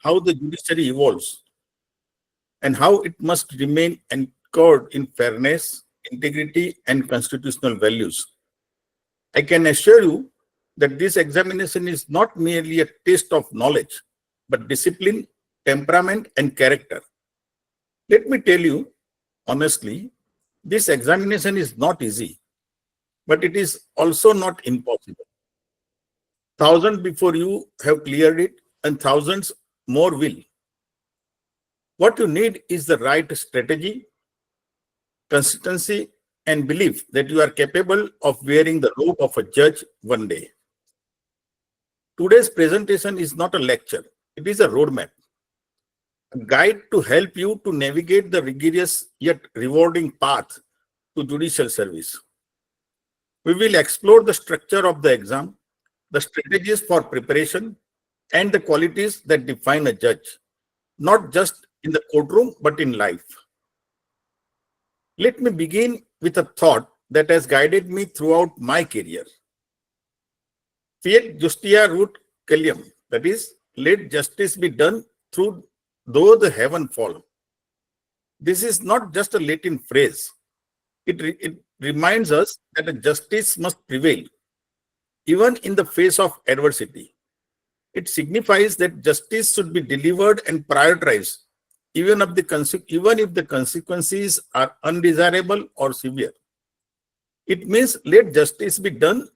how the judiciary evolves and how it must remain anchored in fairness, integrity, and constitutional values. I can assure you that this examination is not merely a test of knowledge, but discipline, temperament, and character. Let me tell you honestly, this examination is not easy, but it is also not impossible. Thousands before you have cleared it, and thousands more will. What you need is the right strategy, consistency, and belief that you are capable of wearing the robe of a judge one day. Today's presentation is not a lecture, it is a roadmap, a guide to help you to navigate the rigorous yet rewarding path to judicial service. We will explore the structure of the exam, the strategies for preparation, and the qualities that define a judge, not just in the courtroom, but in life. Let me begin with a thought that has guided me throughout my career. Fiat justia ruit caelum, that is, let justice be done through though the heaven fall. This is not just a Latin phrase. It reminds us that a justice must prevail, even in the face of adversity. It signifies that justice should be delivered and prioritized, even if the consequences are undesirable or severe. It means let justice be done,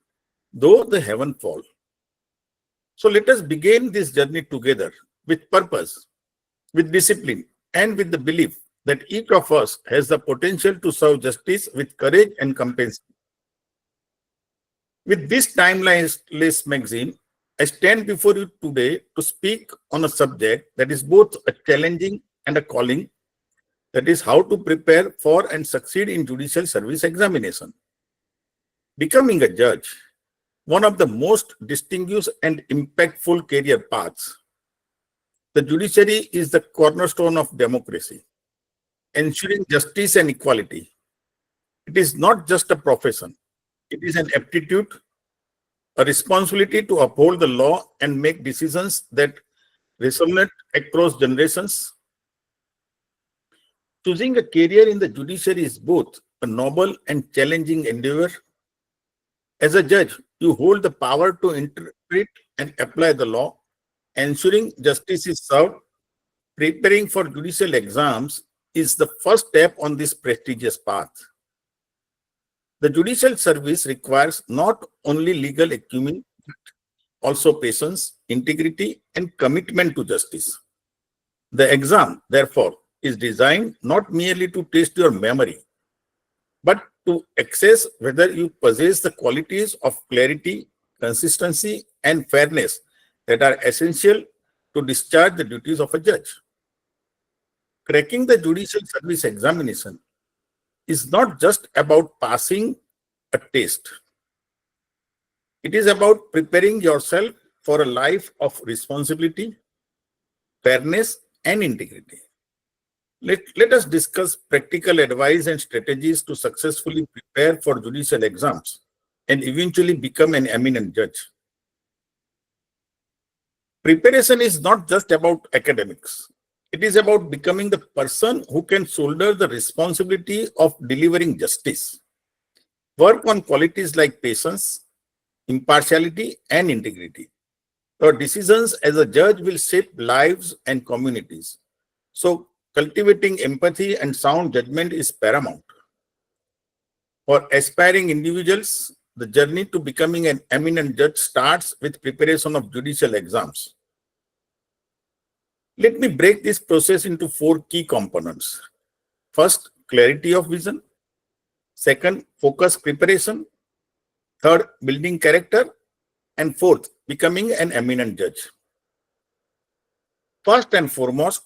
though the heaven fall. So let us begin this journey together with purpose, with discipline, and with the belief that each of us has the potential to serve justice with courage and compassion. With this timeless magazine, I stand before you today to speak on a subject that is both a challenging and a calling, that is how to prepare for and succeed in judicial service examination. Becoming a judge, one of the most distinguished and impactful career paths. The judiciary is the cornerstone of democracy, ensuring justice and equality. It is not just a profession, it is an aptitude, a responsibility to uphold the law and make decisions that resonate across generations. Choosing a career in the judiciary is both a noble and challenging endeavor. As a judge, you hold the power to interpret and apply the law, ensuring justice is served. Preparing for judicial exams is the first step on this prestigious path. The judicial service requires not only legal acumen, but also patience, integrity, and commitment to justice. The exam, therefore, is designed not merely to test your memory, but to assess whether you possess the qualities of clarity, consistency, and fairness that are essential to discharge the duties of a judge. Cracking the judicial service examination is not just about passing a test. It is about preparing yourself for a life of responsibility, fairness, and integrity. Let us discuss practical advice and strategies to successfully prepare for judicial exams and eventually become an eminent judge. Preparation is not just about academics. It is about becoming the person who can shoulder the responsibility of delivering justice. Work on qualities like patience, impartiality, and integrity. Your decisions as a judge will shape lives and communities. So, cultivating empathy and sound judgment is paramount. For aspiring individuals, the journey to becoming an eminent judge starts with preparation of judicial exams. Let me break this process into 4 key components. First, clarity of vision. Second, focused preparation. Third, building character. And fourth, becoming an eminent judge. First and foremost,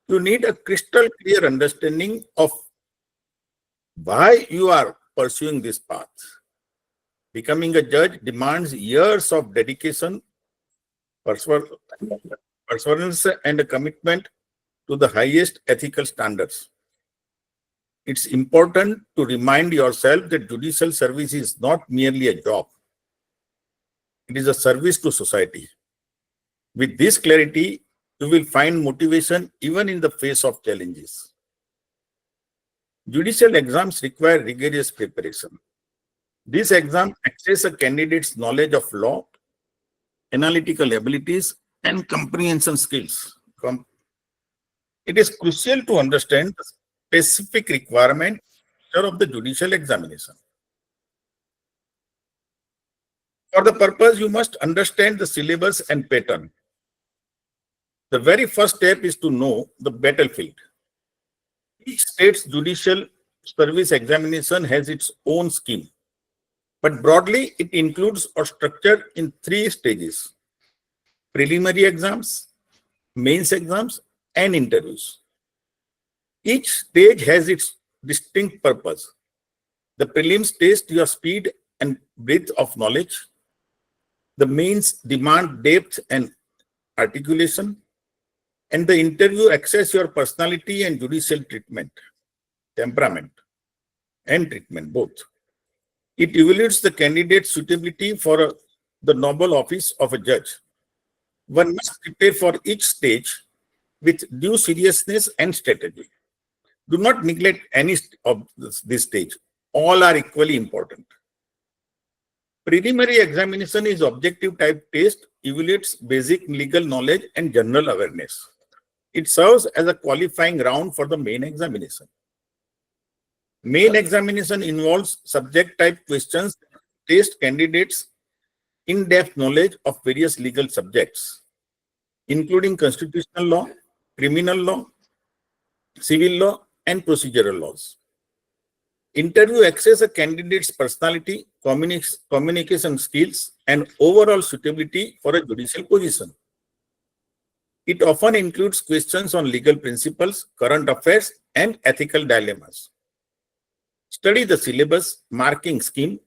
you need a crystal clear understanding of why you are pursuing this path. Becoming a judge demands years of dedication, perseverance, and a commitment to the highest ethical standards. It's important to remind yourself that judicial service is not merely a job. It is a service to society. With this clarity, you will find motivation even in the face of challenges. Judicial exams require rigorous preparation. This exam assesses a candidate's knowledge of law, analytical abilities, and comprehension skills. It is crucial to understand the specific requirements of the judicial examination. For the purpose, you must understand the syllabus and pattern. The very first step is to know the battlefield. Each state's judicial service examination has its own scheme, but broadly it includes or structured in 3 stages: preliminary exams, mains exams, and interviews. Each stage has its distinct purpose. The prelims test your speed and breadth of knowledge. The mains demand depth and articulation. And the interview assess your personality and judicial temperament and treatment, both. It evaluates the candidate's suitability for the noble office of a judge. One must prepare for each stage with due seriousness and strategy. Do not neglect any of this stage. All are equally important. Preliminary examination is objective type test, evaluates basic legal knowledge and general awareness. It serves as a qualifying round for the main examination. Main examination involves subject type questions that test candidates' in-depth knowledge of various legal subjects, including constitutional law, criminal law, civil law, and procedural laws. Interview assesses a candidate's personality, communication skills, and overall suitability for a judicial position. It often includes questions on legal principles, current affairs, and ethical dilemmas. Study the syllabus, marking scheme,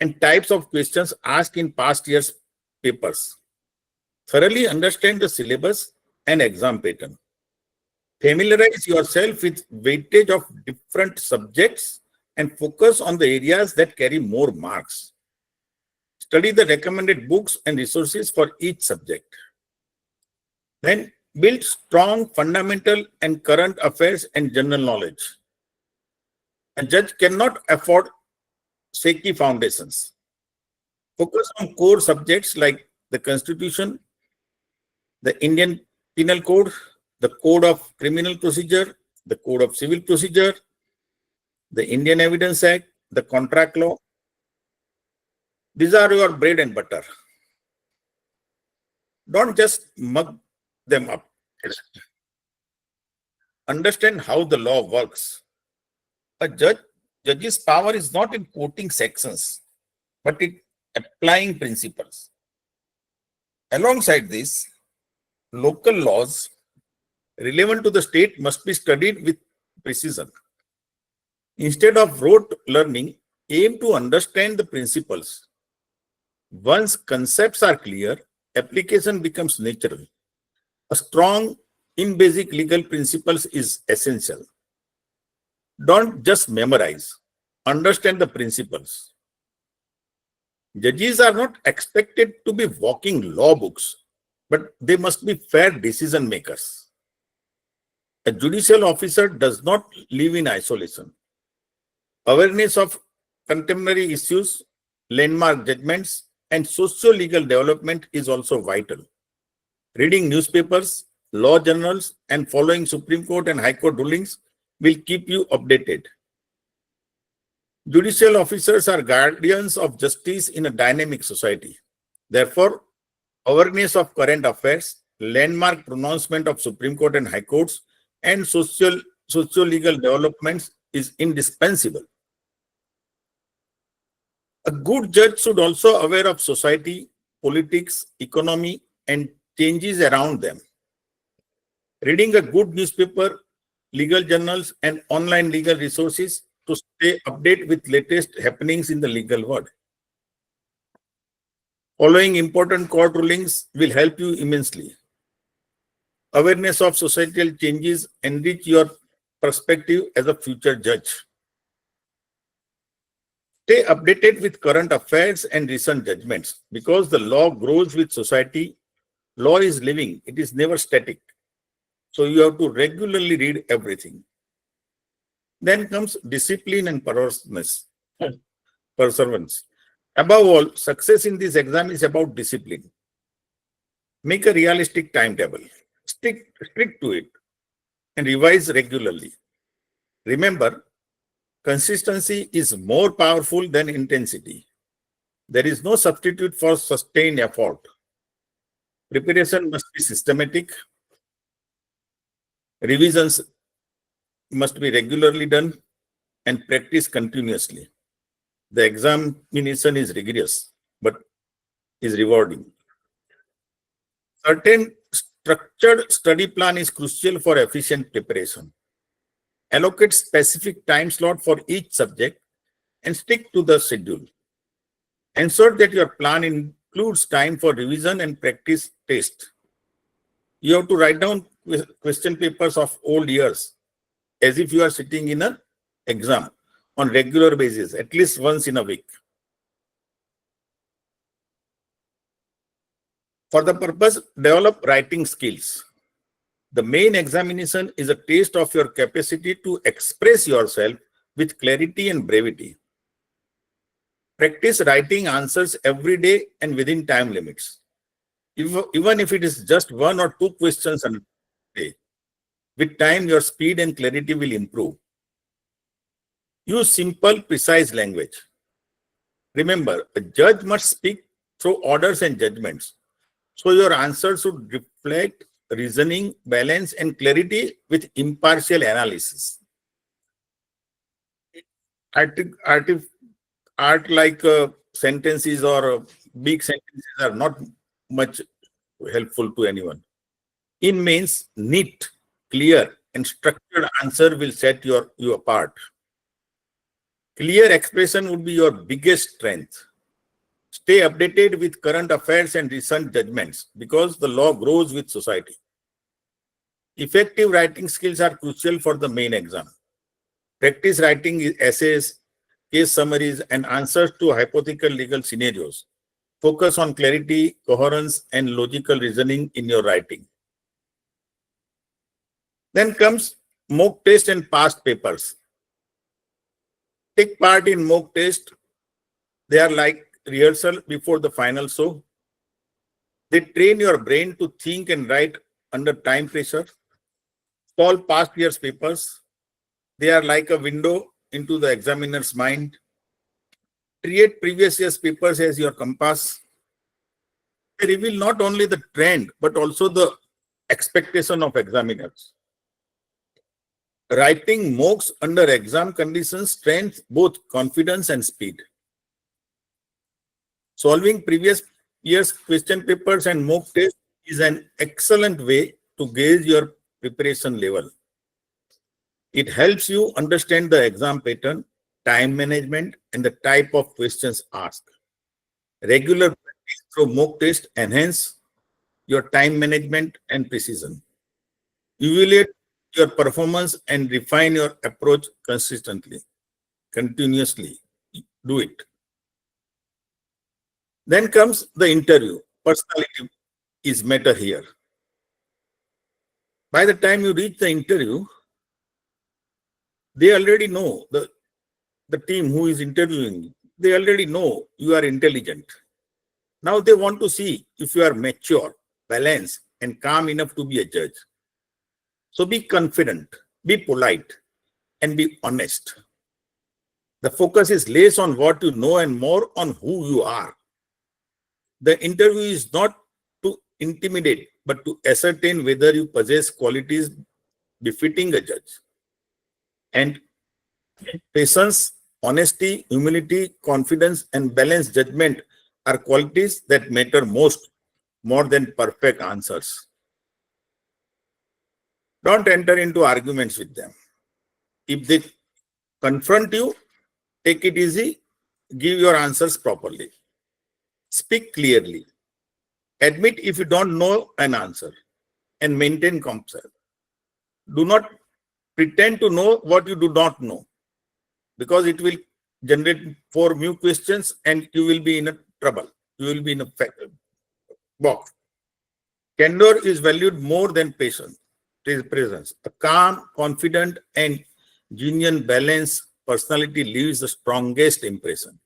and types of questions asked in past years' papers. Thoroughly understand the syllabus and exam pattern. Familiarize yourself with weightage of different subjects and focus on the areas that carry more marks. Study the recommended books and resources for each subject. Then build strong fundamental and current affairs and general knowledge. A judge cannot afford shaky foundations. Focus on core subjects like the Constitution, the Indian Penal Code, the Code of Criminal Procedure, the Code of Civil Procedure, the Indian Evidence Act, the Contract Law. These are your bread and butter. Don't just mug them up. Understand how the law works. A judge's power is not in quoting sections, but in applying principles. Alongside this, local laws relevant to the state must be studied with precision. Instead of rote learning, aim to understand the principles. Once concepts are clear, application becomes natural. A strong in basic legal principles is essential. Don't just memorize, understand the principles. Judges are not expected to be walking law books, but they must be fair decision makers. A judicial officer does not live in isolation. Awareness of contemporary issues, landmark judgments, and socio-legal development is also vital. Reading newspapers, law journals, and following Supreme Court and High Court rulings will keep you updated. Judicial officers are guardians of justice in a dynamic society. Therefore, awareness of current affairs, landmark pronouncement of Supreme Court and High Courts, and socio-legal developments is indispensable. A good judge should also be aware of society, politics, economy, and changes around them. Reading a good newspaper, legal journals, and online legal resources to stay updated with latest happenings in the legal world. Following important court rulings will help you immensely. Awareness of societal changes enrich your perspective as a future judge. Stay updated with current affairs and recent judgments because the law grows with society. Law is living, it is never static. So you have to regularly read everything. Then comes discipline and perseverance. Above all, success in this exam is about discipline. Make a realistic timetable, stick to it, and revise regularly. Remember, consistency is more powerful than intensity. There is no substitute for sustained effort. Preparation must be systematic. Revisions must be regularly done and practice continuously. The examination is rigorous, but is rewarding. Certain structured study plan is crucial for efficient preparation. Allocate specific time slot for each subject and stick to the schedule. Ensure that your plan includes time for revision and practice test. You have to write down question papers of old years as if you are sitting in an exam on regular basis, at least once in a week. For the purpose, develop writing skills. The main examination is a test of your capacity to express yourself with clarity and brevity. Practice writing answers every day and within time limits. Even if it is just one or two questions a day, with time your speed and clarity will improve. Use simple, precise language. Remember, a judge must speak through orders and judgments. So your answer should reflect reasoning, balance, and clarity with impartial analysis. Art like sentences or big sentences are not much helpful to anyone. In means neat, clear, and structured answer will set you apart. Clear expression would be your biggest strength. Stay updated with current affairs and recent judgments because the law grows with society. Effective writing skills are crucial for the main exam. Practice writing essays, case summaries, and answers to hypothetical legal scenarios. Focus on clarity, coherence, and logical reasoning in your writing. Then comes mock test and past papers. Take part in mock test. They are like rehearsal before the final show. They train your brain to think and write under time pressure. Solve past year's papers. They are like a window into the examiner's mind. Treat previous year's papers as your compass. They reveal not only the trend, but also the expectation of examiners. Writing mocks under exam conditions strengthens both confidence and speed. Solving previous year's question papers and mock tests is an excellent way to gauge your preparation level. It helps you understand the exam pattern, time management, and the type of questions asked. Regular practice through mock test enhance your time management and precision. Evaluate your performance and refine your approach consistently, continuously. Do it. Then comes the interview. Personality is matter here. By the time you reach the interview, they already know, the team who is interviewing, they already know you are intelligent. Now they want to see if you are mature, balanced, and calm enough to be a judge. So be confident, be polite, and be honest. The focus is less on what you know and more on who you are. The interview is not to intimidate, but to ascertain whether you possess qualities befitting a judge. And patience, honesty, humility, confidence, and balanced judgment are qualities that matter most, more than perfect answers. Don't enter into arguments with them. If they confront you, take it easy, give your answers properly. Speak clearly. Admit if you don't know an answer and maintain composure. Do not pretend to know what you do not know, because it will generate 4 new questions and you will be in a trouble. You will be in a box. Candor is valued more than patience. presence. A calm, confident, and genuine balanced personality leaves the strongest impression.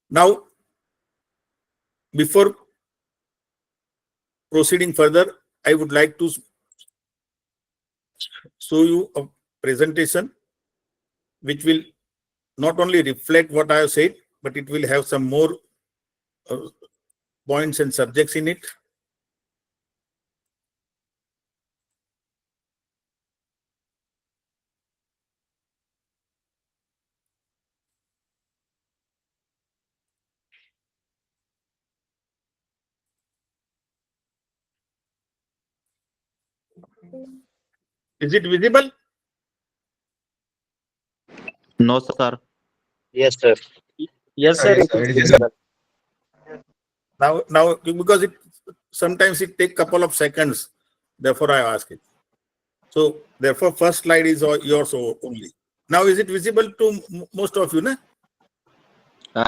Now, before proceeding further, I would like to show you a presentation which will not only reflect what I have said, but it will have some more uh, points and subjects in it. Is it visible? No, sir. Yes, sir. Yes, sir, Yes, it sir. is It is visible. Now, because it sometimes it take couple of seconds, therefore I ask it. So, therefore, first slide is yours only. Now, is it visible to most of you? Na?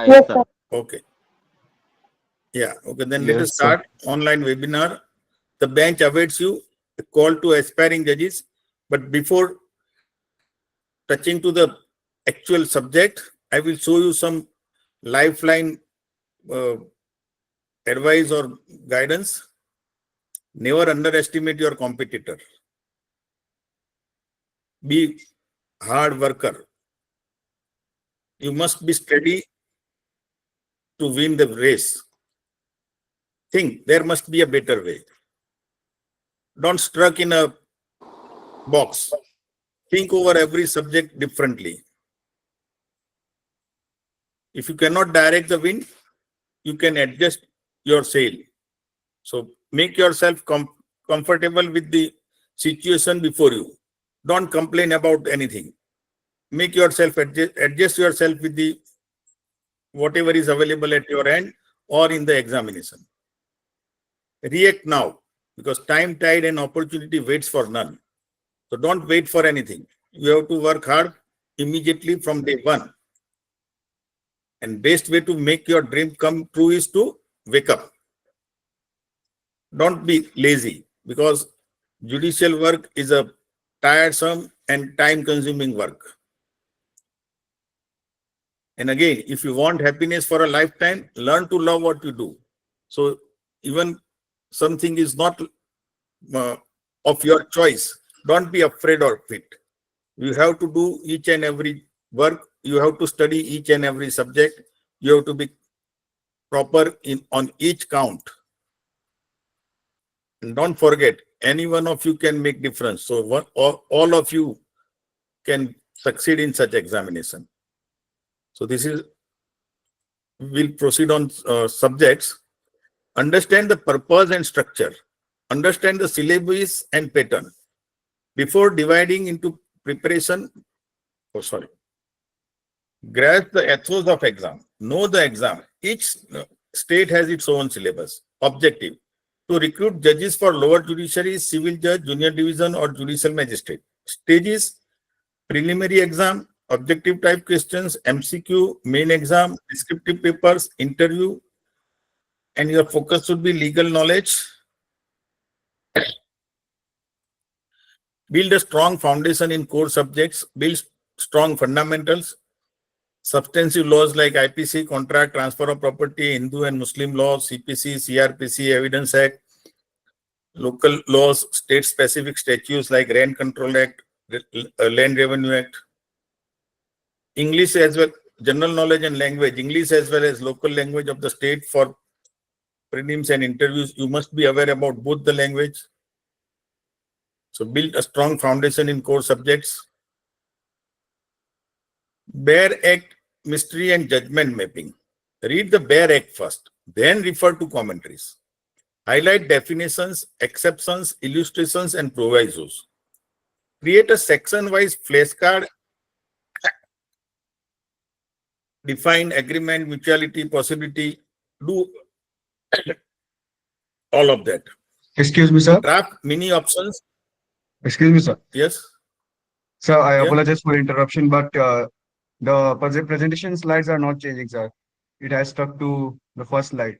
Yes, sir. Okay. Yeah. Okay. Then let us Yes, sir. start online webinar. The bench awaits you. A call to aspiring judges. But before touching to the actual subject, I will show you some lifeline uh, advice or guidance. Never underestimate your competitor. Be hard worker. You must be steady to win the race. Think there must be a better way. Don't stuck in a box. Think over every subject differently. If you cannot direct the wind, you can adjust your sail. So make yourself comfortable with the situation before you. Don't complain about anything. Make yourself adjust yourself with the whatever is available at your end or in the examination. React now because time, tide, and opportunity waits for none. So don't wait for anything. You have to work hard immediately from day one. And best way to make your dream come true is to wake up. Don't be lazy because judicial work is a tiresome and time consuming work. And again, if you want happiness for a lifetime, learn to love what you do. So even something is not of your choice, don't be afraid of it. You have to do each and every work. You have to study each and every subject. You have to be proper in on each count. And don't forget, any one of you can make difference. So all of you can succeed in such examination. So this is, we'll proceed on subjects. Understand the purpose and structure. Understand the syllabus and pattern. Before dividing into preparation, grasp the ethos of exam. Know the exam. Each state has its own syllabus. Objective: to recruit judges for lower judiciary, civil judge, junior division, or judicial magistrate. Stages: preliminary exam, objective type questions, MCQ, main exam, descriptive papers, interview, and your focus should be legal knowledge. Build a strong foundation in core subjects, build strong fundamentals, substantive laws like IPC, contract, transfer of property, Hindu and Muslim laws, CPC, CRPC, Evidence Act, local laws, state-specific statutes like Rent Control Act, Land Revenue Act, English as well, general knowledge and language, English as well as local language of the state for prelims and interviews. You must be aware about both the language. So build a strong foundation in core subjects. Bare Act, mystery and judgment mapping. Read the Bare Act first, then refer to commentaries. Highlight definitions, exceptions, illustrations, and provisos. Create a section-wise flashcard. Define agreement, mutuality, possibility. Do all of that. Excuse me, sir. Draft mini options. Excuse me, sir. Yes. Sir, I Yeah. apologize for interruption, but the presentation slides are not changing, sir. It has stuck to the first slide.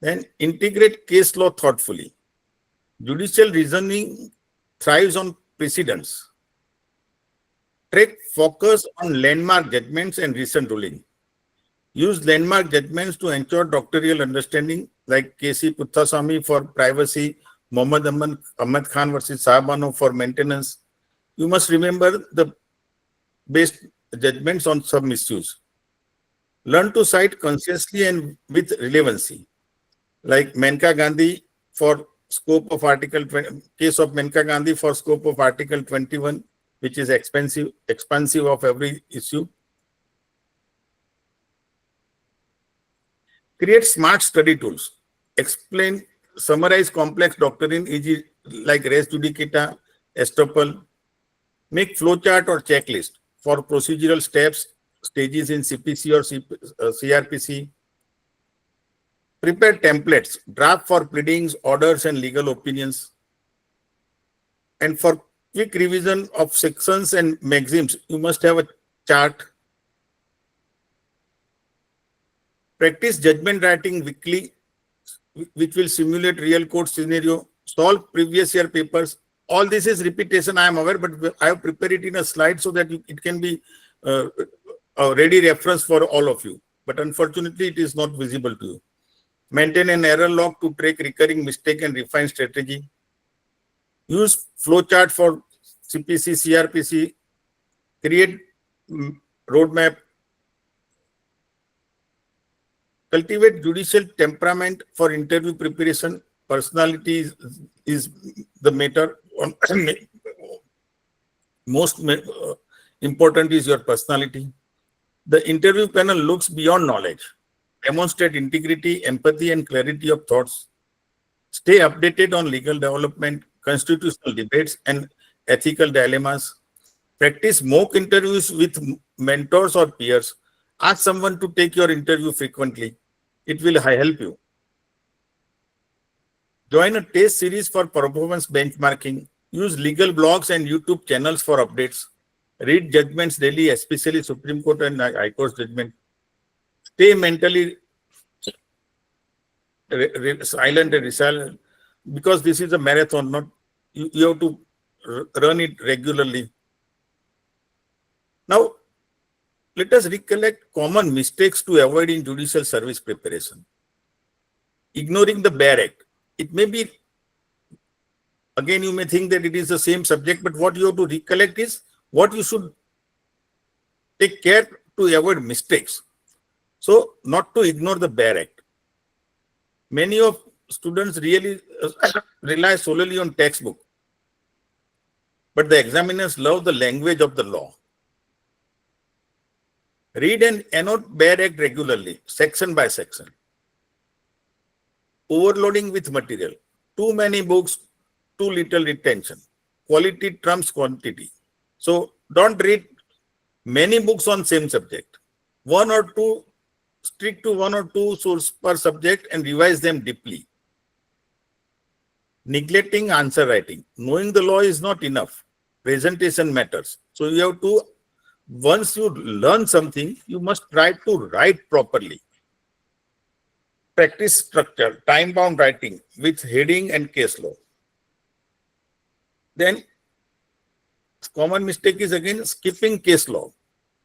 Then integrate case law thoughtfully. Judicial reasoning thrives on precedents. Take focus on landmark judgments and recent ruling. Use landmark judgments to ensure doctoral understanding, like K.C. Puttaswamy for privacy, Mohammad Ahmed Khan versus Sahabano for maintenance. You must remember the best judgments on some misuse. Learn to cite consciously and with relevancy, like Menka Gandhi for scope of Article 20, case of Menka Gandhi for scope of Article 21, which is expansive of every issue. Create smart study tools. Explain, summarize complex doctrine, e.g. like res judicata, estoppel. Make flowchart or checklist for procedural steps, stages in CPC or CRPC. Prepare templates, draft for pleadings, orders, and legal opinions. And for quick revision of sections and maxims, you must have a chart. Practice judgment writing weekly, which will simulate real court scenario. Solve previous year papers. All this is repetition, I am aware, but I have prepared it in a slide so that it can be a ready reference for all of you. But unfortunately, it is not visible to you. Maintain an error log to track recurring mistake and refine strategy. Use flowchart for CPC, CRPC. Create roadmap. Cultivate judicial temperament for interview preparation. Personality is the matter. Most important is your personality. The interview panel looks beyond knowledge. Demonstrate integrity, empathy, and clarity of thoughts. Stay updated on legal development, constitutional debates, and ethical dilemmas. Practice mock interviews with mentors or peers. Ask someone to take your interview frequently. It will help you. Join a test series for performance benchmarking. Use legal blogs and YouTube channels for updates. Read judgments daily, especially Supreme Court and High Court judgment. Stay mentally silent and resilient, because this is a marathon. Not you have to run it regularly. Now, let us recollect common mistakes to avoid in judicial service preparation. Ignoring the Bare Act. It may be, again, you may think that it is the same subject, but what you have to recollect is what you should take care to avoid mistakes. So, not to ignore the Bare Act. Many of students really rely solely on textbook, but the examiners love the language of the law. Read and annotate Bare Act regularly, section by section. Overloading with material. Too many books, too little retention. Quality trumps quantity. So don't read many books on same subject. Stick to one or two sources per subject and revise them deeply. Neglecting answer writing. Knowing the law is not enough. Presentation matters. So you have to, once you learn something, you must try to write properly. Practice structure, time-bound writing with heading and case law. Then, common mistake is again skipping case law.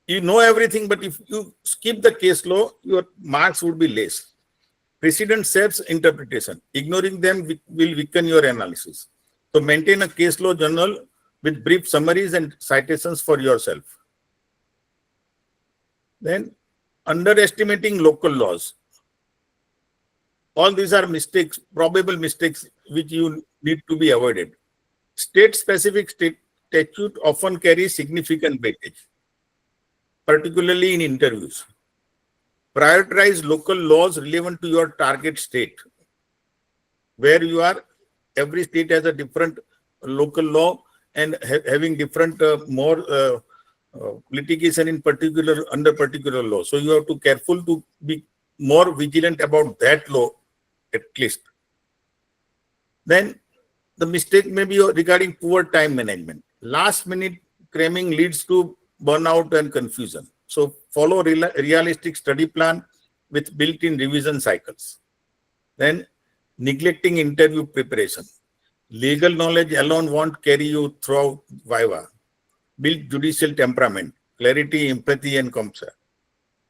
You know everything, but if you skip the case law, your marks would be less. Precedent shapes interpretation. Ignoring them will weaken your analysis. So maintain a case law journal with brief summaries and citations for yourself. Then, underestimating local laws. All these are mistakes, probable mistakes, which you need to be avoided. State-specific statute often carry significant weightage, particularly in interviews. Prioritize local laws relevant to your target state. Where you are, every state has a different local law and having different more litigation in particular under particular law. So you have to careful to be more vigilant about that law at least. Then the mistake may be regarding poor time management. Last minute cramming leads to burnout and confusion. So follow realistic study plan with built-in revision cycles. Then neglecting interview preparation. Legal knowledge alone won't carry you throughout Viva. Build judicial temperament, clarity, empathy, and comfort.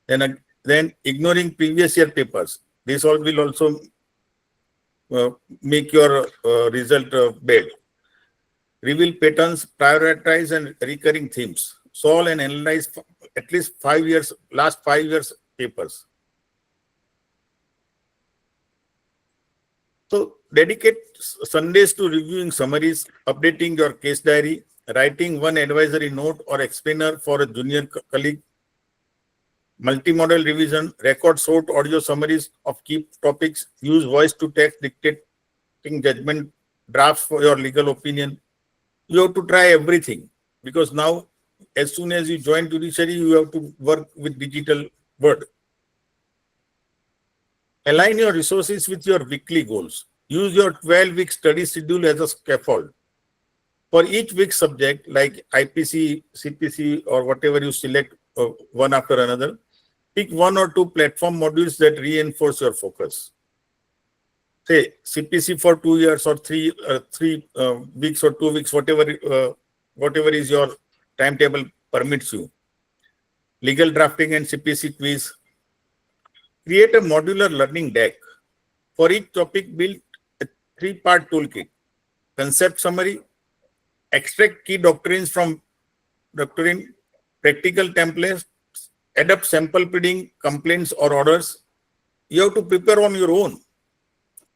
Then ignoring previous year papers. This all will also make your result bad. Reveal patterns, prioritize and recurring themes. Solve and analyze at least last 5 years papers. So dedicate Sundays to reviewing summaries, updating your case diary, writing one advisory note or explainer for a junior colleague, multimodal revision, record short audio summaries of key topics, use voice to text dictating judgment drafts for your legal opinion. You have to try everything because now, as soon as you join judiciary, you have to work with digital word. Align your resources with your weekly goals. Use your 12-week study schedule as a scaffold. For each week subject, like IPC, CPC, or whatever you select one after another, pick 1 or 2 platform modules that reinforce your focus. Say CPC for 2 years or 3 weeks or 2 weeks, whatever is your timetable permits you. Legal drafting and CPC quiz. Create a modular learning deck. For each topic, build a 3-part toolkit. Concept summary, extract key doctrines from doctrine, practical templates, adapt sample pleading, complaints or orders. You have to prepare on your own.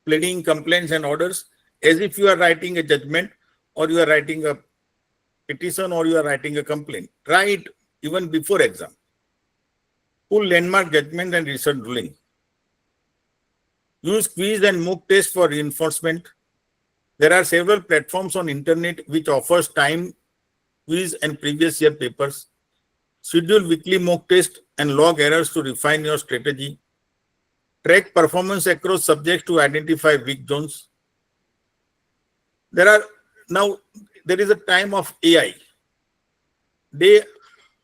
Pleading, complaints and orders as if you are writing a judgment or you are writing a petition or you are writing a complaint. Try it even before exam. Pull landmark judgment and recent ruling. Use quiz and mock test for reinforcement. There are several platforms on internet which offers time quiz and previous year papers. Schedule weekly mock test and log errors to refine your strategy. Track performance across subjects to identify weak zones. There is a time of AI. Day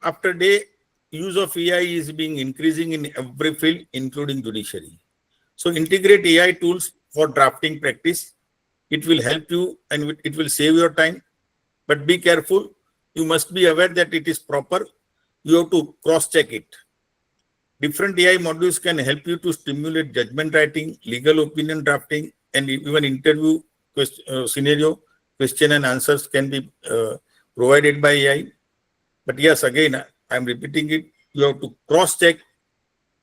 after day, use of AI is being increasing in every field, including judiciary. So integrate AI tools for drafting practice. It will help you and it will save your time. But be careful. You must be aware that it is proper. You have to cross-check it. Different AI modules can help you to stimulate judgment writing, legal opinion drafting, and even interview scenario question and answers can be provided by AI. But yes, again, I'm repeating it. You have to cross-check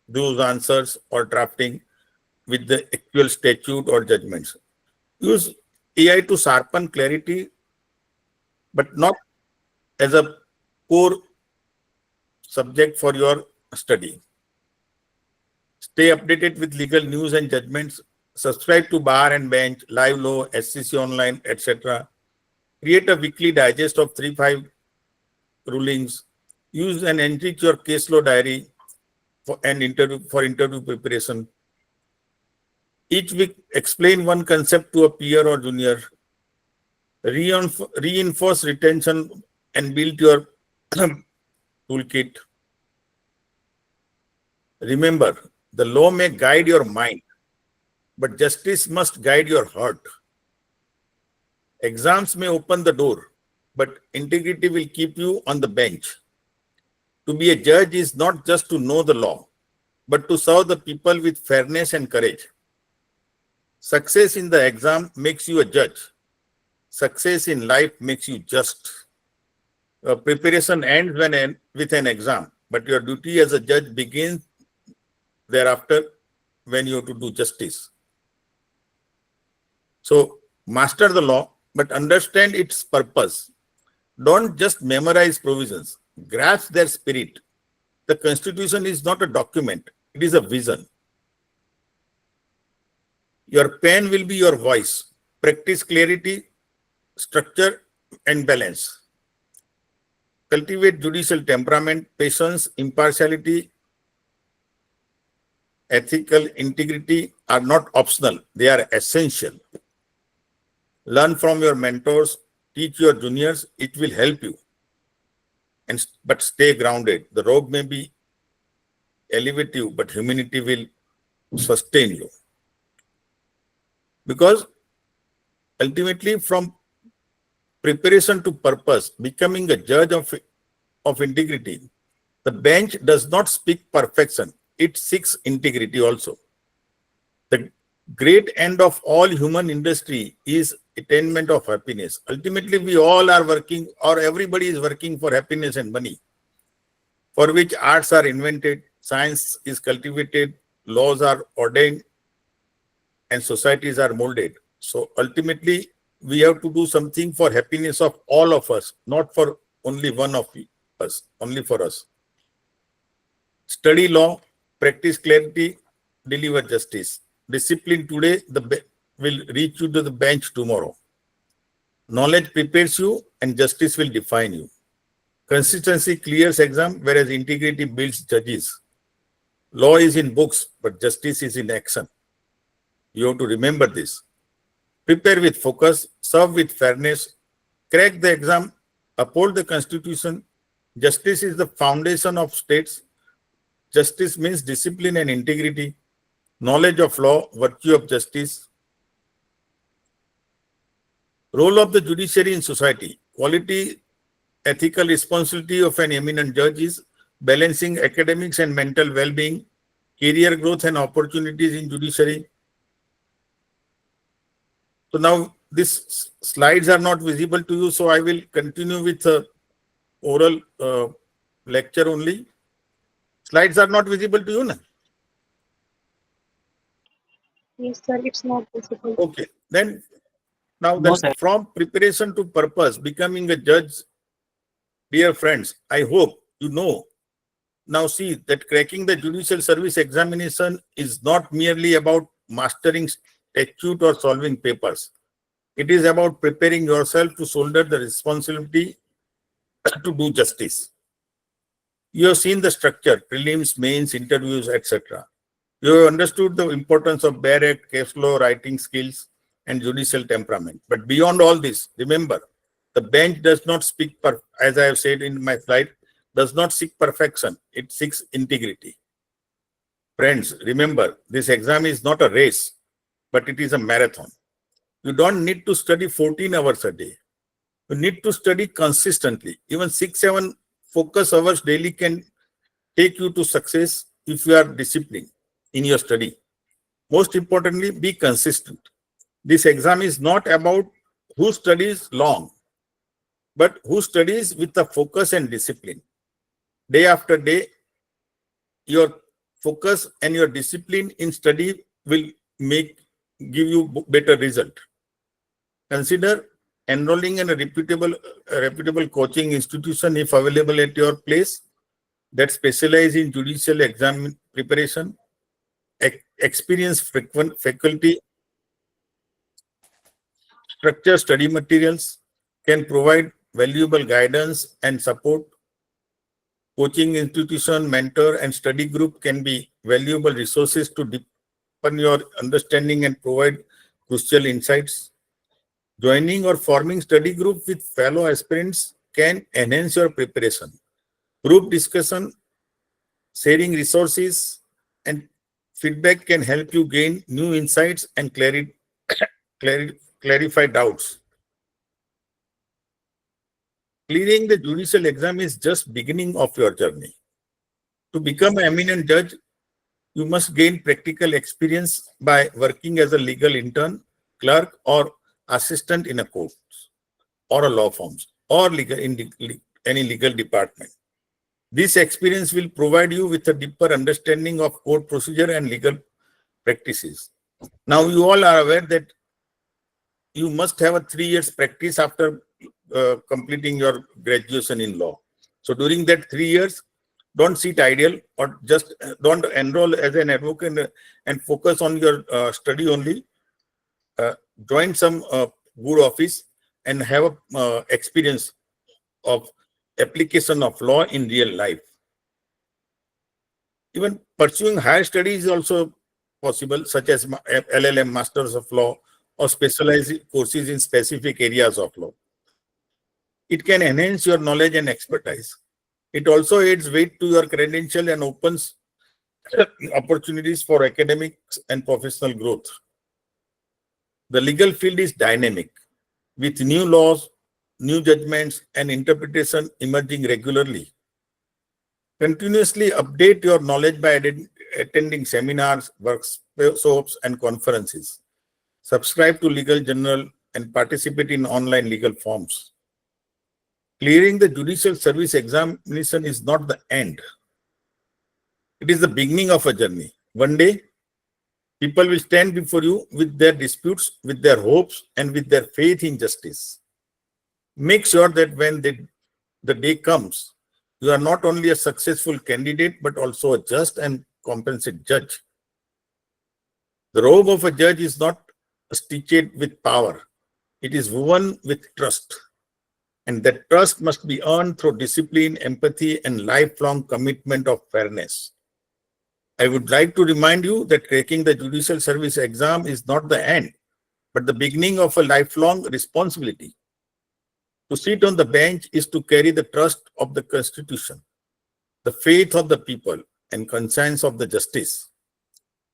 those answers or drafting with the actual statute or judgments. Use AI to sharpen clarity, but not as a core subject for your study. Stay updated with legal news and judgments. Subscribe to Bar and Bench, Live Law, SCC Online, etc. Create a weekly digest of 3-5 rulings. Use and enrich your case law diary for interview preparation. Each week, explain one concept to a peer or junior. Reinforce retention and build your toolkit. Remember, the law may guide your mind, but justice must guide your heart. Exams may open the door, but integrity will keep you on the bench. To be a judge is not just to know the law, but to serve the people with fairness and courage. Success in the exam makes you a judge. Success in life makes you just. Preparation ends with an exam, but your duty as a judge begins thereafter when you have to do justice. So master the law, but understand its purpose. Don't just memorize provisions. Grasp their spirit. The Constitution is not a document. It is a vision. Your pen will be your voice. Practice clarity, structure, and balance. Cultivate judicial temperament, patience, impartiality, ethical integrity are not optional. They are essential. Learn from your mentors, teach your juniors. It will help you. But stay grounded. The road may be elevative, but humanity will sustain you. Because ultimately, from preparation to purpose, becoming a judge of integrity, the bench does not speak perfection, it seeks integrity also. The great end of all human industry is attainment of happiness. Ultimately, we all are working, or everybody is working for happiness and money, for which arts are invented, science is cultivated, laws are ordained, and societies are molded. So ultimately, we have to do something for happiness of all of us, not for only one of us, only for us. Study law, practice clarity, deliver justice. Discipline today will reach you to the bench tomorrow. Knowledge prepares you and justice will define you. Consistency clears exam, whereas integrity builds judges. Law is in books, but justice is in action. You have to remember this. Prepare with focus, serve with fairness, crack the exam, uphold the constitution. Justice is the foundation of states. Justice means discipline and integrity, knowledge of law, virtue of justice. Role of the judiciary in society. Quality, ethical responsibility of an eminent judge is balancing academics and mental well-being, career growth and opportunities in judiciary. So now these slides are not visible to you, so I will continue with oral lecture only. Slides are not visible to you, na? Yes, sir. It's not visible. Okay. Then now No, that sir. from preparation to purpose, becoming a judge, dear friends, I hope you know. Now see that cracking the judicial service examination is not merely about mastering statute or solving papers. It is about preparing yourself to shoulder the responsibility to do justice. You have seen the structure, prelims, mains, interviews, etc. You have understood the importance of barrack, case law, writing skills, and judicial temperament. But beyond all this, remember, the bench does not speak, as I have said in my slide, does not seek perfection. It seeks integrity. Friends, remember, this exam is not a race, but it is a marathon. You don't need to study 14 hours a day. You need to study consistently. Even 6-7 focus hours daily can take you to success if you are disciplined in your study. Most importantly, be consistent. This exam is not about who studies long, but who studies with the focus and discipline. Day after day, your focus and your discipline in study will give you better result. Consider enrolling in a reputable coaching institution if available at your place that specialize in judicial exam preparation. Experienced frequent faculty, structure study materials, can provide valuable guidance and support. Coaching institution, mentor, and study group can be valuable resources to deepen your understanding and provide crucial insights. Joining or forming study group with fellow aspirants can enhance your preparation. Group discussion, sharing resources, and feedback can help you gain new insights and clarify doubts. Clearing the judicial exam is just beginning of your journey. To become an eminent judge, you must gain practical experience by working as a legal intern, clerk, or assistant in a court, or a law firms, or any legal department. This experience will provide you with a deeper understanding of court procedure and legal practices. Now, you all are aware that you must have a 3 years practice after completing your graduation in law. So during that 3 years, don't sit idle or just don't enroll as an advocate and focus on your study only. Join some good office and have a experience of application of law in real life. Even pursuing higher studies is also possible, such as LLM, Masters of Law, or specialized courses in specific areas of law. It can enhance your knowledge and expertise. It also adds weight to your credential and opens opportunities for academics and professional growth. The legal field is dynamic, with new laws, new judgments, and interpretation emerging regularly. Continuously update your knowledge by attending seminars, workshops, and conferences. Subscribe to Legal Journal and participate in online legal forums. Clearing the judicial service examination is not the end. It is the beginning of a journey. One day, people will stand before you with their disputes, with their hopes, and with their faith in justice. Make sure that when the day comes, you are not only a successful candidate, but also a just and competent judge. The robe of a judge is not stitched with power. It is woven with trust. And that trust must be earned through discipline, empathy, and lifelong commitment of fairness. I would like to remind you that cracking the judicial service exam is not the end, but the beginning of a lifelong responsibility. To sit on the bench is to carry the trust of the Constitution, the faith of the people, and conscience of the justice.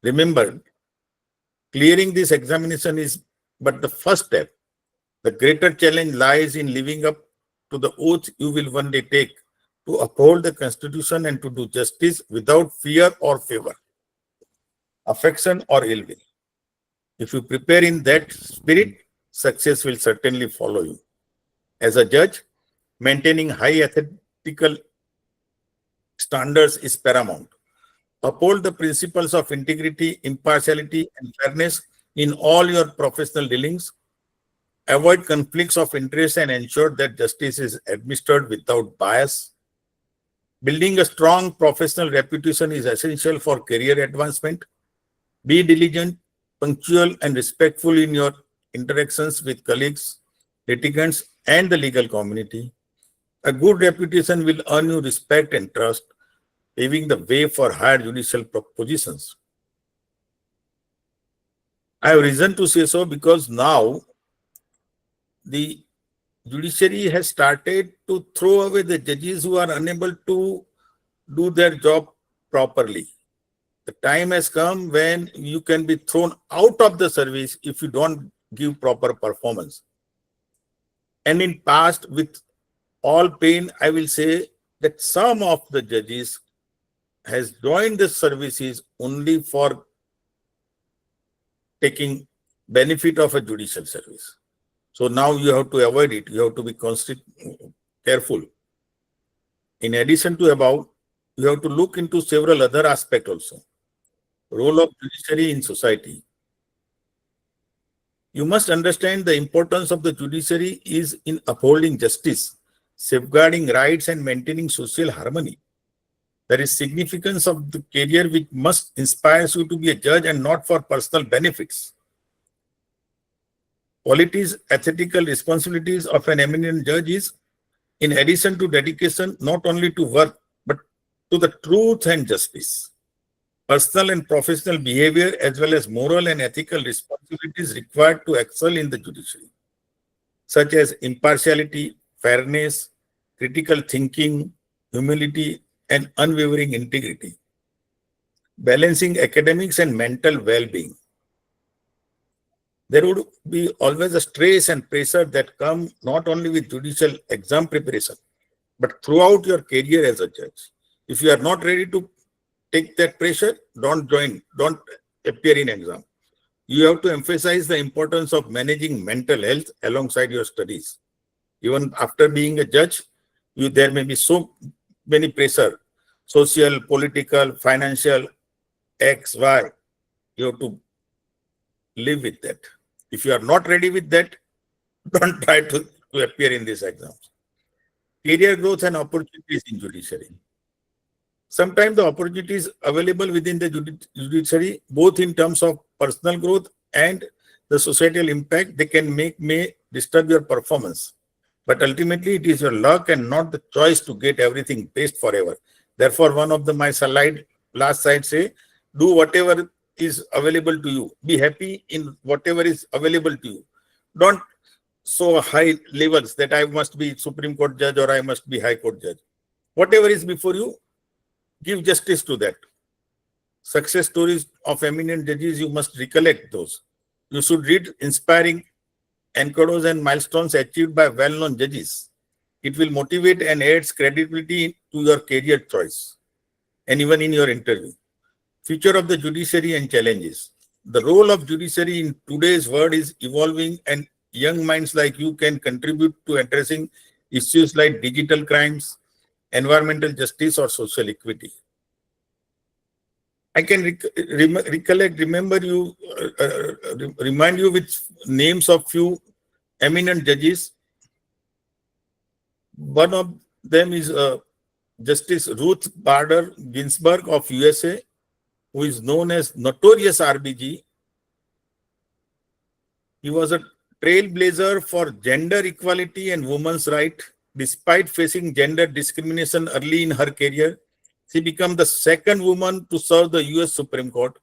Remember, clearing this examination is but the first step. The greater challenge lies in living up to the oath you will one day take to uphold the Constitution and to do justice without fear or favor, affection or ill will. If you prepare in that spirit, success will certainly follow you. As a judge, maintaining high ethical standards is paramount. Uphold the principles of integrity, impartiality, and fairness in all your professional dealings. Avoid conflicts of interest and ensure that justice is administered without bias. Building a strong professional reputation is essential for career advancement. Be diligent, punctual, and respectful in your interactions with colleagues, litigants, and the legal community. A good reputation will earn you respect and trust, paving the way for higher judicial positions. I have reason to say so because now the judiciary has started to throw away the judges who are unable to do their job properly. The time has come when you can be thrown out of the service if you don't give proper performance. And in past, with all pain, I will say that some of the judges has joined the services only for taking benefit of a judicial service. So now you have to avoid it. You have to be careful. In addition to above, you have to look into several other aspects also. Role of judiciary in society. You must understand the importance of the judiciary is in upholding justice, safeguarding rights, and maintaining social harmony. There is significance of the career which must inspire you to be a judge and not for personal benefits. Qualities, ethical responsibilities of an eminent judge is, in addition to dedication, not only to work, but to the truth and justice. Personal and professional behavior as well as moral and ethical responsibilities required to excel in the judiciary, such as impartiality, fairness, critical thinking, humility, and unwavering integrity. Balancing academics and mental well-being. There would be always a stress and pressure that come not only with judicial exam preparation, but throughout your career as a judge. If you are not ready to take that pressure, don't appear in exam. You have to emphasize the importance of managing mental health alongside your studies. Even after being a judge, there may be so many pressure, social, political, financial, X, Y. You have to live with that. If you are not ready with that, don't try to appear in these exams. Career growth and opportunities in judiciary. Sometimes the opportunities available within the judiciary, both in terms of personal growth and the societal impact they may disturb your performance. But ultimately, it is your luck and not the choice to get everything best forever. Therefore, one of my last slide say, do whatever is available to you. Be happy in whatever is available to you. Don't so high levels that I must be Supreme Court judge or I must be High Court judge. Whatever is before you, give justice to that. Success stories of eminent judges, you must recollect those. You should read inspiring anecdotes and milestones achieved by well-known judges. It will motivate and adds credibility to your career choice and even in your interview. Future of the judiciary and challenges. The role of judiciary in today's world is evolving, and young minds like you can contribute to addressing issues like digital crimes, environmental justice, or social equity. I can remind you with names of few eminent judges. One of them is Justice Ruth Bader Ginsburg of USA, who is known as Notorious RBG. He was a trailblazer for gender equality and women's rights. Despite facing gender discrimination early in her career, she became the second woman to serve the US Supreme Court.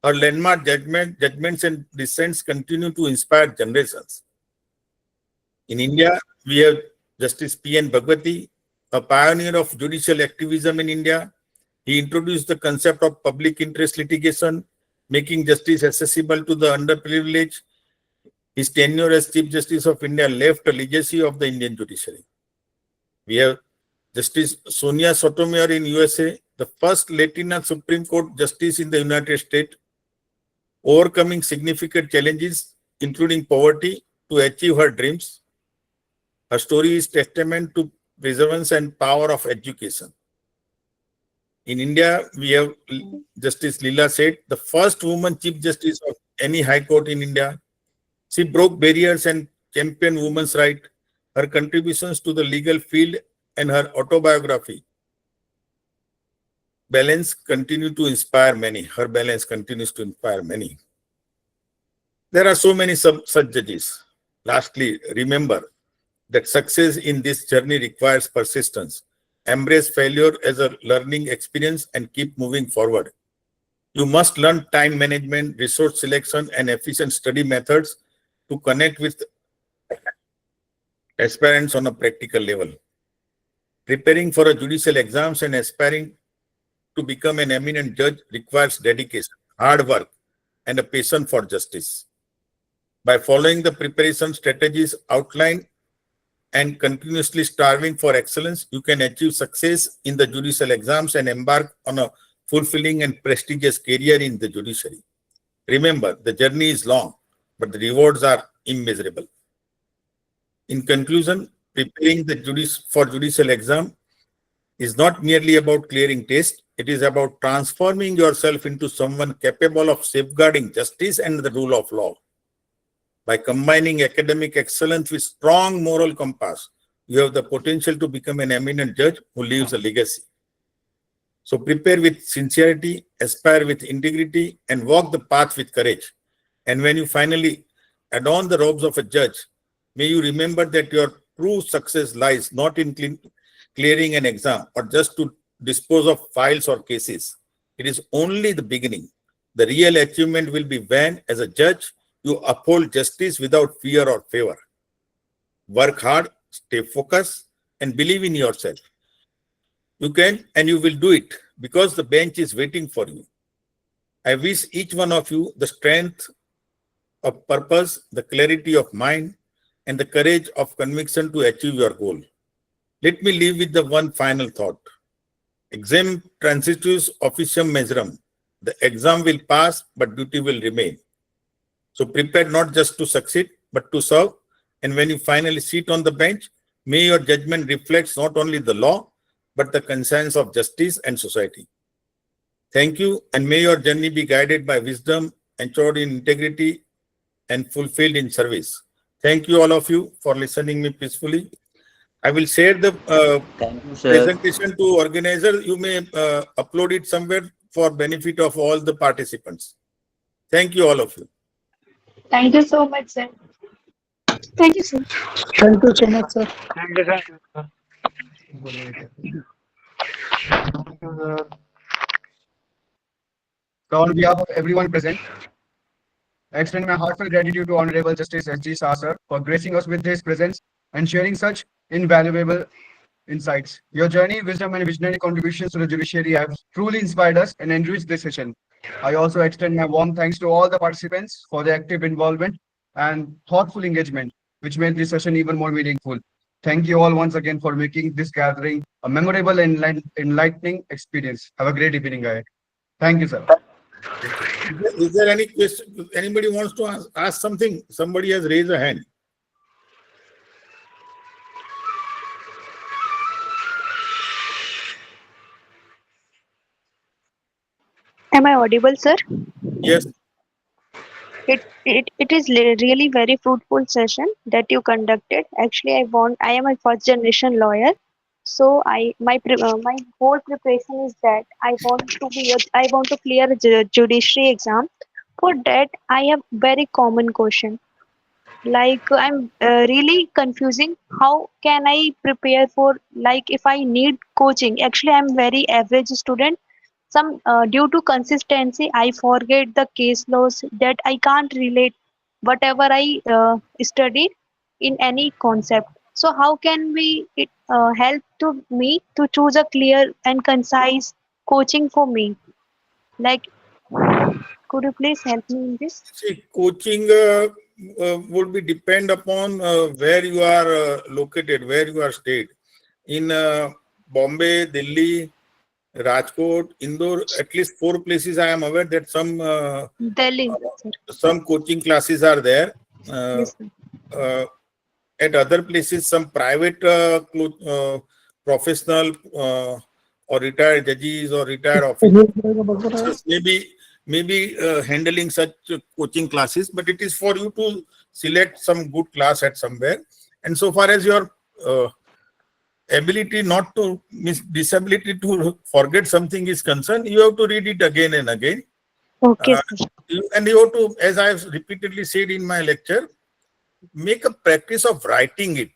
Her landmark judgments and dissents continue to inspire generations. In India, we have Justice P.N. Bhagwati, a pioneer of judicial activism in India. He introduced the concept of public interest litigation, making justice accessible to the underprivileged. His tenure as Chief Justice of India left a legacy of the Indian judiciary. We have Justice Sonia Sotomayor in USA, the first Latina Supreme Court Justice in the United States, overcoming significant challenges, including poverty, to achieve her dreams. Her story is testament to perseverance and power of education. In India, we have Justice Leela Seth, the first woman Chief Justice of any High Court in India. She broke barriers and championed women's rights. Her contributions to the legal field and her autobiography, Balance, continue to inspire many. Her balance continues to inspire many. There are so many such judges. Lastly, remember that success in this journey requires persistence. Embrace failure as a learning experience and keep moving forward. You must learn time management, resource selection, and efficient study methods to connect with aspirants on a practical level. Preparing for a judicial exams and aspiring to become an eminent judge requires dedication, hard work, and a passion for justice. By following the preparation strategies outlined and continuously striving for excellence, you can achieve success in the judicial exams and embark on a fulfilling and prestigious career in the judiciary. Remember, the journey is long, but the rewards are immeasurable. In conclusion, preparing for judicial exam is not merely about clearing tests. It is about transforming yourself into someone capable of safeguarding justice and the rule of law. By combining academic excellence with strong moral compass, you have the potential to become an eminent judge who leaves a legacy. So prepare with sincerity, aspire with integrity, and walk the path with courage. And when you finally adorn the robes of a judge, may you remember that your true success lies not in clearing an exam or just to dispose of files or cases. It is only the beginning. The real achievement will be when, as a judge, you uphold justice without fear or favor. Work hard, stay focused, and believe in yourself. You can and you will do it because the bench is waiting for you. I wish each one of you the strength of purpose, the clarity of mind, and the courage of conviction to achieve your goal. Let me leave with the one final thought. Exam transitus officium measurum. The exam will pass, but duty will remain. So prepare not just to succeed, but to serve. And when you finally sit on the bench, may your judgment reflects not only the law, but the conscience of justice and society. Thank you, and may your journey be guided by wisdom, ensured in integrity, and fulfilled in service. Thank you, all of you, for listening me peacefully. I will share the Thank you, sir. presentation to organizer. You may upload it somewhere for benefit of all the participants. Thank you, all of you. Thank you so much, sir. Thank you, sir. Thank you so much, sir. Thank you, sir. So on behalf of everyone present, I extend my heartfelt gratitude to Honorable Justice S.G. Shah, sir, for gracing us with his presence and sharing such invaluable insights. Your journey, wisdom, and visionary contributions to the judiciary have truly inspired us and enriched this session. I also extend my warm thanks to all the participants for their active involvement and thoughtful engagement, which made this session even more meaningful. Thank you all once again for making this gathering a memorable and enlightening experience. Have a great evening, guys. Thank you, sir. Is there any question? Anybody wants to ask something? Somebody has raised a hand. Am I audible, sir? Yes. It is really very fruitful session that you conducted. Actually, I am a first generation lawyer, so my whole preparation is that I want to clear a judiciary exam. For that, I have very common question. Like I'm really confusing. How can I prepare for, like, if I need coaching? Actually, I'm very average student. Some due to consistency, I forget the case laws that I can't relate whatever I studied in any concept. So how can we it help to me to choose a clear and concise coaching for me? Like, could you please help me in this? See, coaching would be depend upon where you are located, where you are stayed. In Bombay, Delhi, Rajkot, Indore, at least 4 places I am aware that Delhi, sir. some coaching classes are there. Yes, sir. At other places, some private professional or retired judges or retired officers maybe handling such coaching classes, but it is for you to select some good class at somewhere. And so far as your ability not to disability to forget something is concerned, you have to read it again and again. Okay, sir. And you have to, as I have repeatedly said in my lecture, make a practice of writing it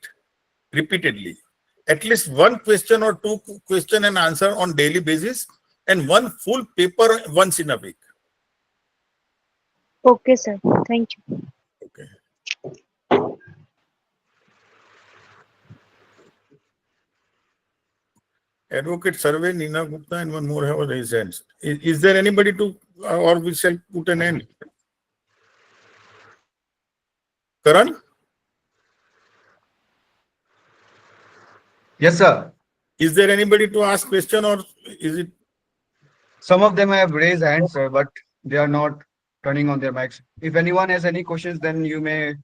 repeatedly. At least one question or two question and answer on daily basis, and one full paper once in a week. Okay, sir. Thank you. Okay. Advocate Survey, Nina Gupta, and one more have raised hands. Is there anybody to, or we shall put an end? Karan? Yes, sir. Is there anybody to ask question, or is it? Some of them have raised hands, sir, but they are not turning on their mics. If anyone has any questions, then you may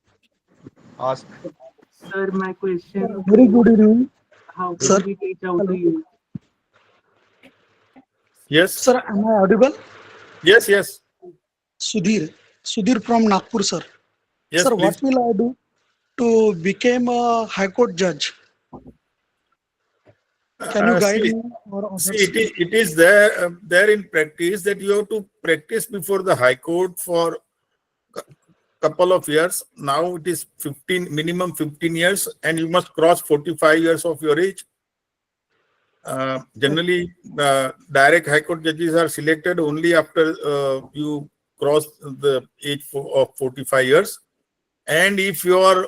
ask. Sir, my question, Very good evening, how sir. can we reach out Hello. to you? Yes. Sir, am I audible? Yes. Yes. Sudhir from Nagpur, sir. Yes. Sir, Please. what will I do to become a High Court judge? Can you guide See, me or others? it is there in practice that you have to practice before the High Court for couple of years. Now it is minimum 15 years, and you must cross 45 years of your age. Generally, direct High Court judges are selected only after you cross the age of 45 years. And if your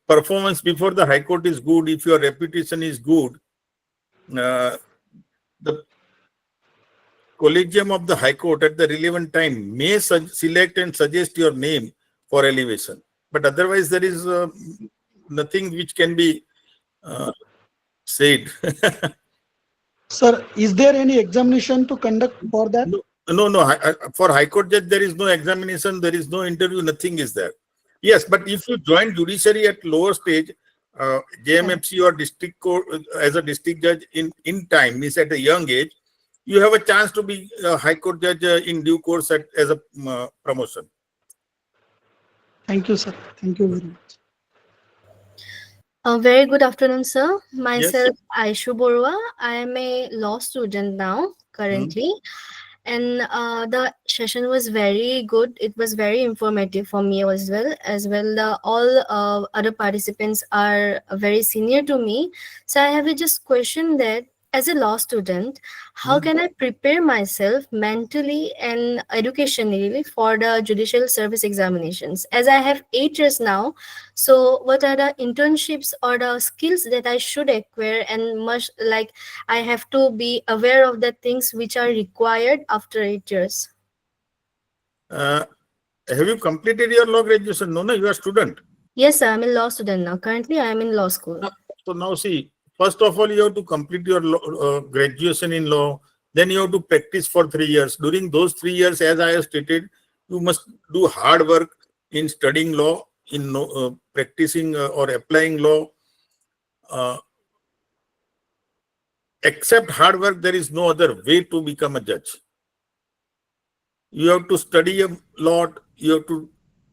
performance before the High Court is good, if your reputation is good, the Collegium of the High Court at the relevant time may select and suggest your name for elevation. But otherwise, there is nothing which can be said. Sir, is there any examination to conduct for that? No. For High Court judge, there is no examination, there is no interview, nothing is there. Yes, but if you join judiciary at lower stage, JMFC or district court as a district judge in time, means at a young age, you have a chance to be a High Court judge in due course as a promotion. Thank you, sir. Thank you very much. A very good afternoon, sir. Myself, Aishu Borua. I am a law student now, currently. And the session was very good. It was very informative for me as well. All other participants are very senior to me. So I have a just question that as a law student, how can I prepare myself mentally and educationally for the judicial service examinations? As I have 8 years now, so what are the internships or the skills that I should acquire, and must, like, I have to be aware of the things which are required after 8 years? Have you completed your law graduation? No, you are a student. Yes, sir, I'm a law student now. Currently, I am in law school. So now see, first of all, you have to complete your graduation in law. Then you have to practice for 3 years. During those 3 years, as I have stated, you must do hard work in studying law, in practicing or applying law. Except hard work, there is no other way to become a judge. You have to study a lot. You have to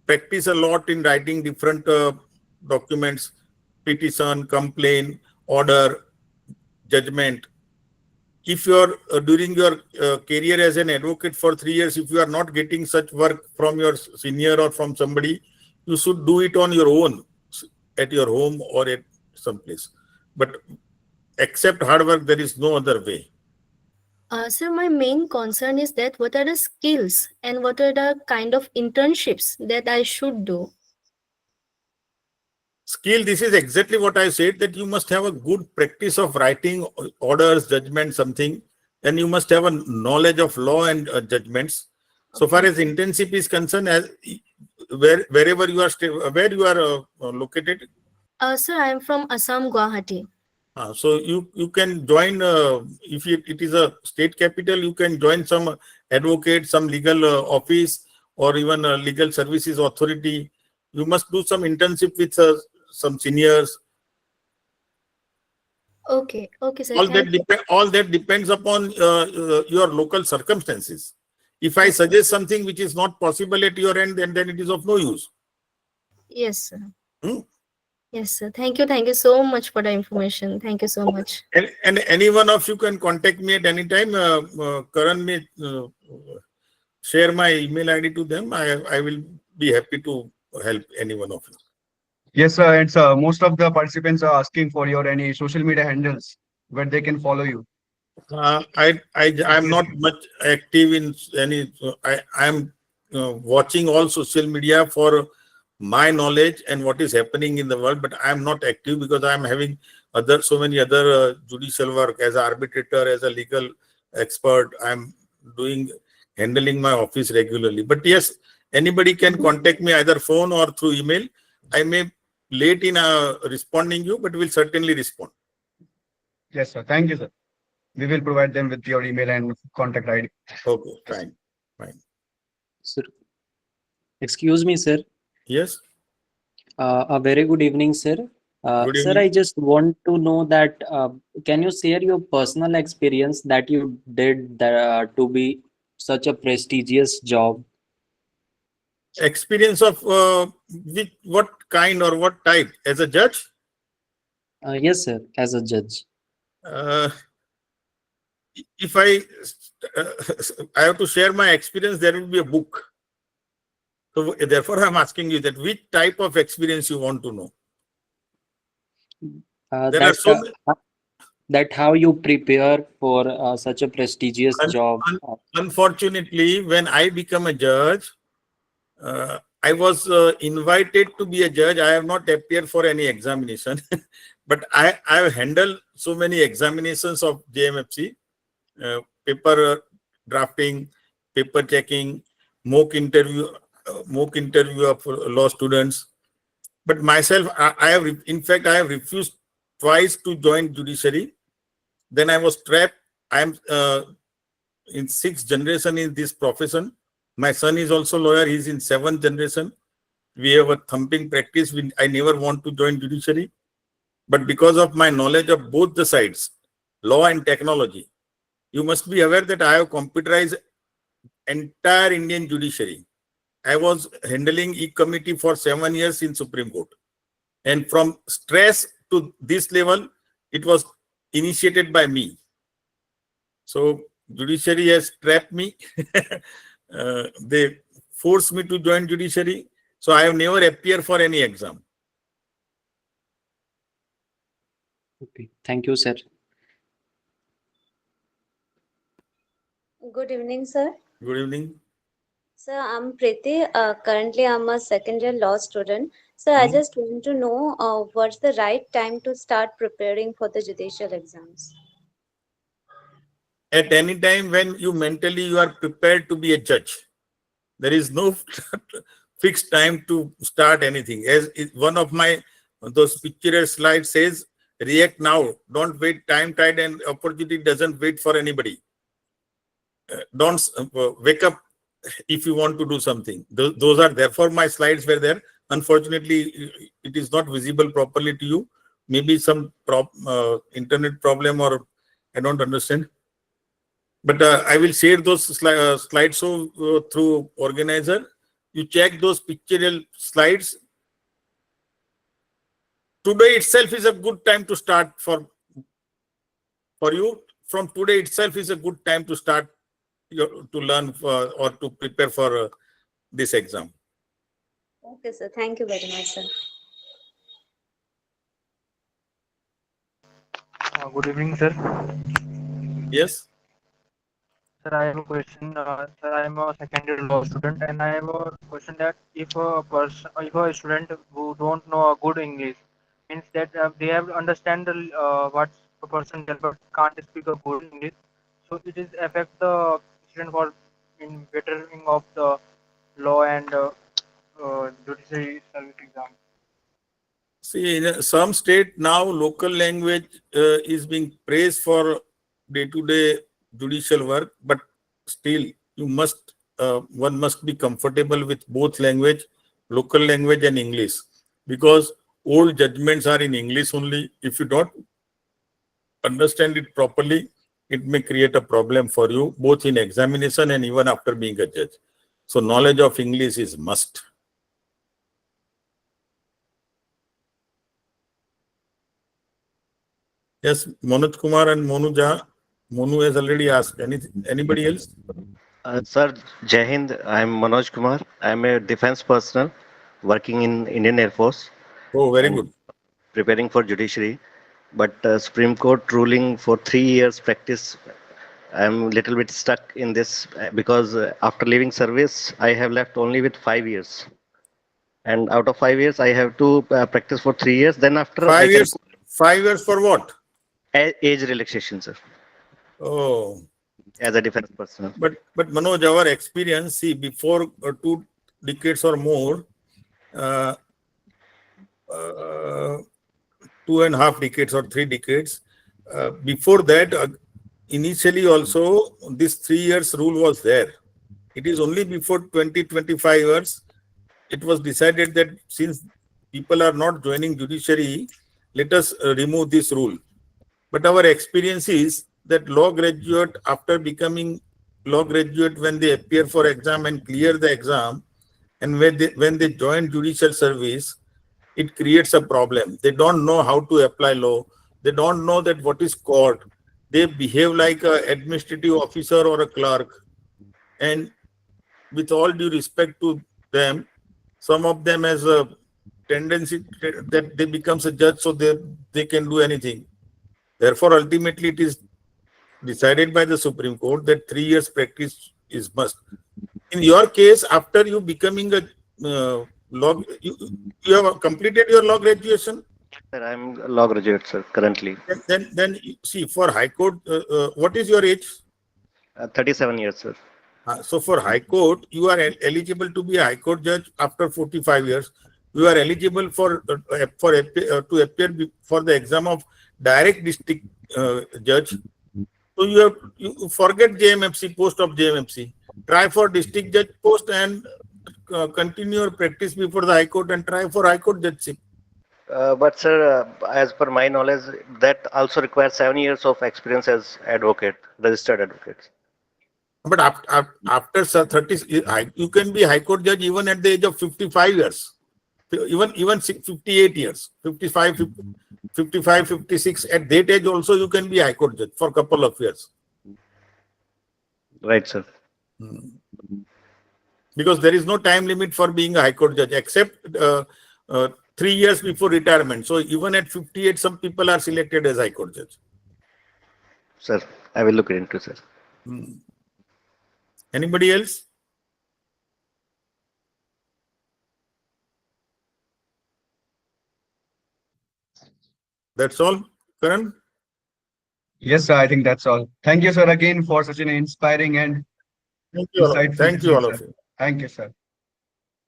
practice a lot in writing different documents, petition, complaint, order, judgment. If you are during your career as an advocate for 3 years, if you are not getting such work from your senior or from somebody, you should do it on your own at your home or at some place. But except hard work, there is no other way. Sir, my main concern is that what are the skills and what are the kind of internships that I should do? Skill, this is exactly what I said, that you must have a good practice of writing orders, judgment, something. Then you must have a knowledge of law and judgments. So far as internship is concerned, as wherever you are, where you are located. Sir, I am from Assam, Guwahati. So you can join, if it is a state capital, you can join some advocate, some legal office, or even a legal services authority. You must do some internship with some seniors. Okay, sir. All that depends upon your local circumstances. If I suggest something which is not possible at your end, then it is of no use. Yes, sir. Yes, sir. Thank you so much for the information. Thank you so much. And any one of you can contact me at any time. Karan may share my email ID to them. I will be happy to help any one of you. Yes, sir. And sir, most of the participants are asking for your any social media handles where they can follow you. I'm not much active in any. I'm watching all social media for my knowledge and what is happening in the world, but I'm not active because I'm having so many other judicial work as an arbitrator, as a legal expert. I'm handling my office regularly. But yes, anybody can contact me either phone or through email. I may late in responding you, but will certainly respond. Yes, sir. Thank you, sir. We will provide them with your email and contact ID. Okay, fine. Sir, excuse me, sir. Yes. A very good evening, sir. Good Sir, evening. I just want to know that can you share your personal experience that you did to be such a prestigious job? Experience of what kind or what type? As a judge? Yes, sir, as a judge. If I have to share my experience, there will be a book. So therefore, I'm asking you that which type of experience you want to know. There are so many. That how you prepare for such a prestigious job. Unfortunately, when I become a judge, I was invited to be a judge. I have not appeared for any examination, but I have handled so many examinations of JMFC, paper drafting, paper checking, mock interview of law students. But myself, I have refused twice to join judiciary. Then I was trapped. I am in 6th generation in this profession. My son is also lawyer. He's in 7th generation. We have a thumping practice. I never want to join judiciary. But because of my knowledge of both the sides, law and technology, you must be aware that I have computerized entire Indian judiciary. I was handling e-committee for 7 years in Supreme Court. And from stress to this level, it was initiated by me. So judiciary has trapped me. They forced me to join judiciary. So I have never appeared for any exam. Okay, thank you, sir. Good evening, sir. Good evening. Sir, I'm Preeti. Currently, I'm a second year law student. So, I just want to know what's the right time to start preparing for the judicial exams? At any time when you mentally you are prepared to be a judge, there is no fixed time to start anything. As one of my those picture slides says, react now. Don't wait. Time, tide, and opportunity doesn't wait for anybody. Don't wake up if you want to do something. Those are therefore my slides were there. Unfortunately, it is not visible properly to you. Maybe some internet problem, or I don't understand. But I will share those slides through organizer. You check those pictorial slides. Today itself is a good time to start for you. From today itself is a good time to start to learn or to prepare for this exam. Okay, sir. Thank you very much, sir. Good evening, sir. Yes. Sir, I have a question. Sir, I am a second year law student, and I have a question that if a student who don't know a good English, means that they have to understand what a person does, but can't speak a good English, so it is affect the student for in bettering of the law and judiciary service exam. See, in some state now, local language is being praised for day-to-day judicial work, but still, one must be comfortable with both language, local language and English, because old judgments are in English only. If you don't understand it properly, it may create a problem for you, both in examination and even after being a judge. So, knowledge of English is must. Yes, Manoj Kumar and Monu has already asked. Anybody else? Sir, Jai Hind, I'm Manoj Kumar. I'm a defense personnel working in Indian Air Force Oh, very and good. preparing for judiciary. But Supreme Court ruling for 3 years practice, I'm a little bit stuck in this because after leaving service, I have left only with 5 years. And out of 5 years, I have to practice for 3 years. Then after, I 5 can years. 5 years for what? age relaxation, sir, Oh, as a defense personnel. but Manoj, our experience, see, before 2 decades or more, uh, 2.5 decades or 3 decades, before that, initially also this 3 years rule was there. It is only before 20-25 years it was decided that since people are not joining judiciary, let us remove this rule. But our experience is that law graduate, after becoming law graduate, when they appear for exam and clear the exam, and when they join judicial service, it creates a problem. They don't know how to apply law. They don't know that what is court. They behave like an administrative officer or a clerk. And with all due respect to them, some of them has a tendency that they becomes a judge, so they can do anything. Therefore, ultimately, it is decided by the Supreme Court that 3 years practice is must. In your case, after you becoming a law, you have completed your law graduation. Sir, I'm a law graduate, sir, currently. Then see, for High Court, what is your age? 37 years, sir. So for High Court, you are eligible to be a High Court judge after 45 years. You are eligible to appear for the exam of direct district judge. So you forget JMFC, post of JMFC. Try for district judge post and continue your practice before the High Court and try for High Court judgeship. But sir, as per my knowledge, that also requires 7 years of experience as advocate, registered advocate. But after 30, you can be High Court judge even at the age of 55 years, even 58 years, 55, 55, 56. At that age also you can be High Court judge for a couple of years. Right, sir. Because there is no time limit for being a High Court judge except 3 years before retirement. So even at 58, some people are selected as High Court judge. Sir, I will look into, sir. Anybody else? That's all, Karan? Yes, sir. I think that's all. Thank you, sir, again for such an inspiring and Thank you, all of, insightful thank you, session, all sir. of you. Thank you, sir.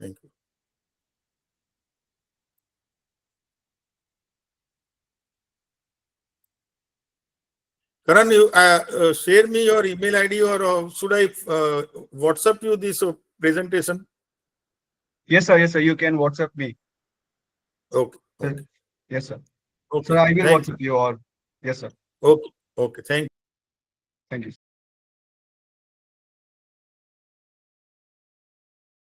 Thank you. Karan, you share me your email ID, or should I WhatsApp you this presentation? Yes, sir. Yes, sir. You can WhatsApp me. Okay. Sir. Okay. Yes, sir. Okay. Sir, I will Thank WhatsApp you or yes, sir. you. Okay. Okay. Thank you. Thank you.